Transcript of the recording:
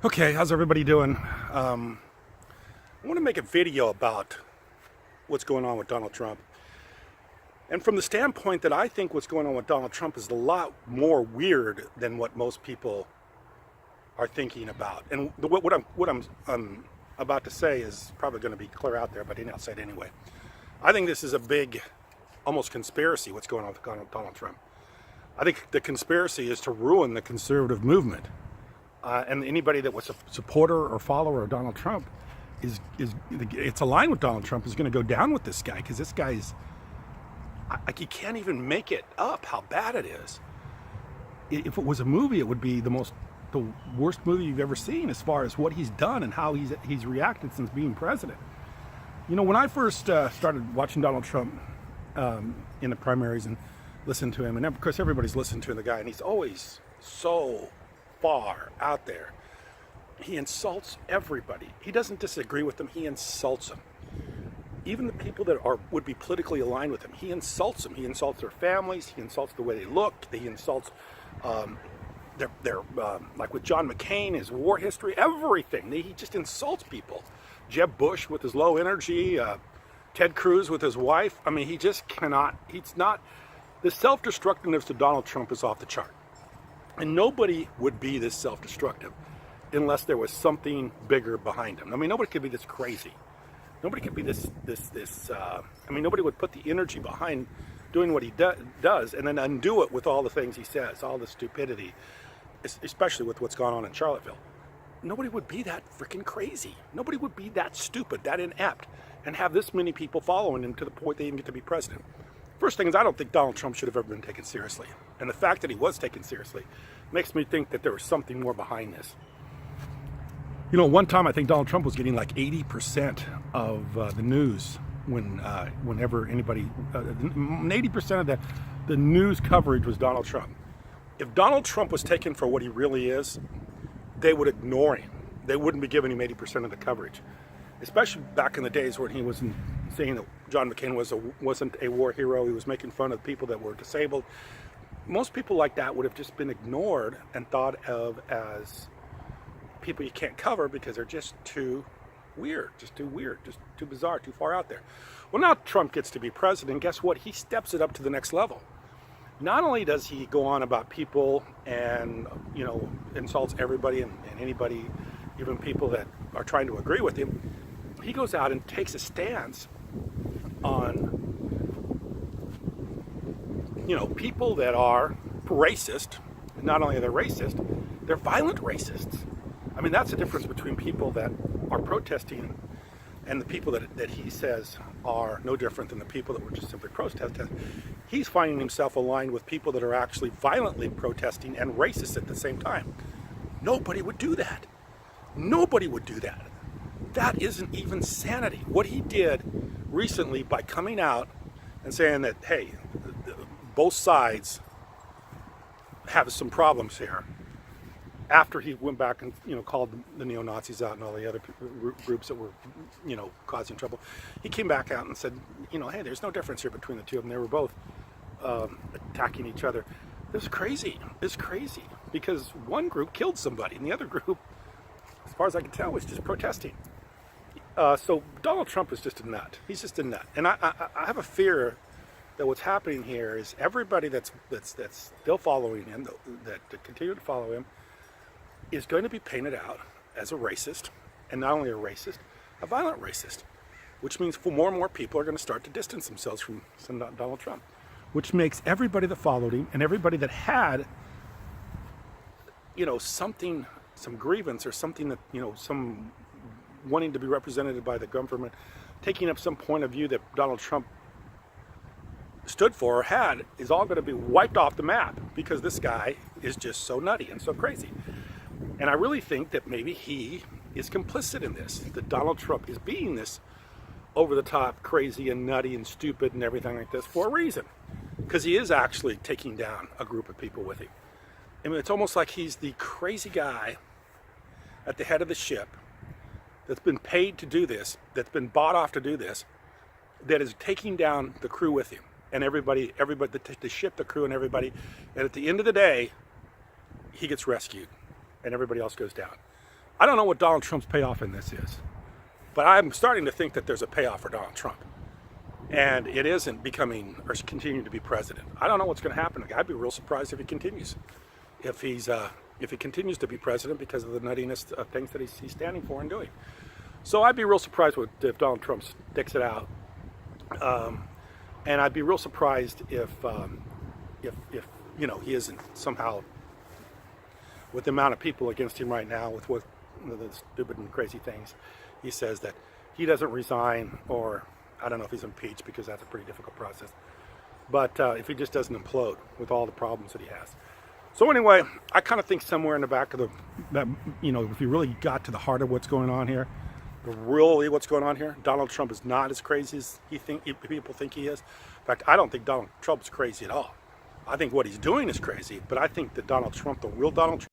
Okay, how's everybody doing? I want to make a video about what's going on with Donald Trump. And from the standpoint that I think what's going on with Donald Trump is a lot more weird than what most people are thinking about. And what I'm about to say is probably going to be clear out there, but I'll say it anyway. I think this is a big, almost conspiracy, what's going on with Donald Trump. I think the conspiracy is to ruin the conservative movement. And anybody that was a supporter or follower of Donald Trump it's aligned with Donald Trump is going to go down with this guy, because this guy's like, you can't even make it up how bad it is. If it was a movie, it would be the worst movie you've ever seen as far as what he's done and how he's reacted since being president. You know, when I first started watching Donald Trump in the primaries and listened to him, and of course everybody's listened to the guy, and he's always so far out there. He insults everybody. He doesn't disagree with them. He insults them. Even the people that would be politically aligned with him, he insults them. He insults their families. He insults the way they look. He insults their like with John McCain, his war history, everything. He just insults people. Jeb Bush with his low energy, Ted Cruz with his wife. I mean, he just cannot. He's not. The self-destructiveness of Donald Trump is off the chart. And nobody would be this self-destructive unless there was something bigger behind him. I mean, nobody could be this crazy. Nobody could be this. I mean, nobody would put the energy behind doing what he does and then undo it with all the things he says, all the stupidity, especially with what's gone on in Charlottesville. Nobody would be that freaking crazy. Nobody would be that stupid, that inept, and have this many people following him to the point they even get to be president. First thing is, I don't think Donald Trump should have ever been taken seriously. And the fact that he was taken seriously makes me think that there was something more behind this. You know, one time I think Donald Trump was getting like 80% of the news whenever anybody, 80% of the news coverage was Donald Trump. If Donald Trump was taken for what he really is, they would ignore him. They wouldn't be giving him 80% of the coverage. Especially back in the days when he was saying that John McCain wasn't a war hero. He was making fun of people that were disabled. Most people like that would have just been ignored and thought of as people you can't cover because they're just too weird, just too bizarre, too far out there. Well, now Trump gets to be president. Guess what? He steps it up to the next level. Not only does he go on about people and, you know, insults everybody and anybody, even people that are trying to agree with him, he goes out and takes a stance on, you know, people that are racist. Not only are they racist, they're violent racists. I mean, that's the difference between people that are protesting and the people that he says are no different than the people that were just simply protesting. He's finding himself aligned with people that are actually violently protesting and racist at the same time. Nobody would do that. Nobody would do that. That isn't even sanity. What he did recently by coming out and saying that, hey, both sides have some problems here, after he went back and, you know, called the neo-Nazis out and all the other groups that were, you know, causing trouble, he came back out and said, you know, hey, there's no difference here between the two of them. They were both attacking each other. It's crazy. It's crazy because one group killed somebody and the other group, as far as I can tell, was just protesting. So Donald Trump is just a nut. He's just a nut. And I have a fear that what's happening here is everybody that's still following him, that continue to follow him, is going to be painted out as a racist, and not only a racist, a violent racist, which means more and more people are going to start to distance themselves from Donald Trump, which makes everybody that followed him and everybody that had, you know, something, some grievance or something that, you know, some wanting to be represented by the government, taking up some point of view that Donald Trump stood for or had, is all going to be wiped off the map because this guy is just so nutty and so crazy. And I really think that maybe he is complicit in this, that Donald Trump is being this over-the-top crazy and nutty and stupid and everything like this for a reason, because he is actually taking down a group of people with him. I mean, it's almost like he's the crazy guy at the head of the ship that's been paid to do this, that's been bought off to do this, that is taking down the crew with him and everybody, the ship, the crew, and everybody. And at the end of the day, he gets rescued and everybody else goes down. I don't know what Donald Trump's payoff in this is, but I'm starting to think that there's a payoff for Donald Trump. And it isn't becoming or continuing to be president. I don't know what's going to happen. I'd be real surprised if he continues. If he continues to be president because of the nuttiness of things that he's standing for and doing. So I'd be real surprised if Donald Trump sticks it out. And I'd be real surprised if you know, he isn't somehow, with the amount of people against him right now, with what the stupid and crazy things he says, that he doesn't resign, or I don't know if he's impeached, because that's a pretty difficult process. But if he just doesn't implode with all the problems that he has. So anyway, I kind of think somewhere in the back of that, you know, if you really got to the heart of what's going on here, really what's going on here, Donald Trump is not as crazy as people think he is. In fact, I don't think Donald Trump's crazy at all. I think what he's doing is crazy, but I think that Donald Trump, the real Donald Trump,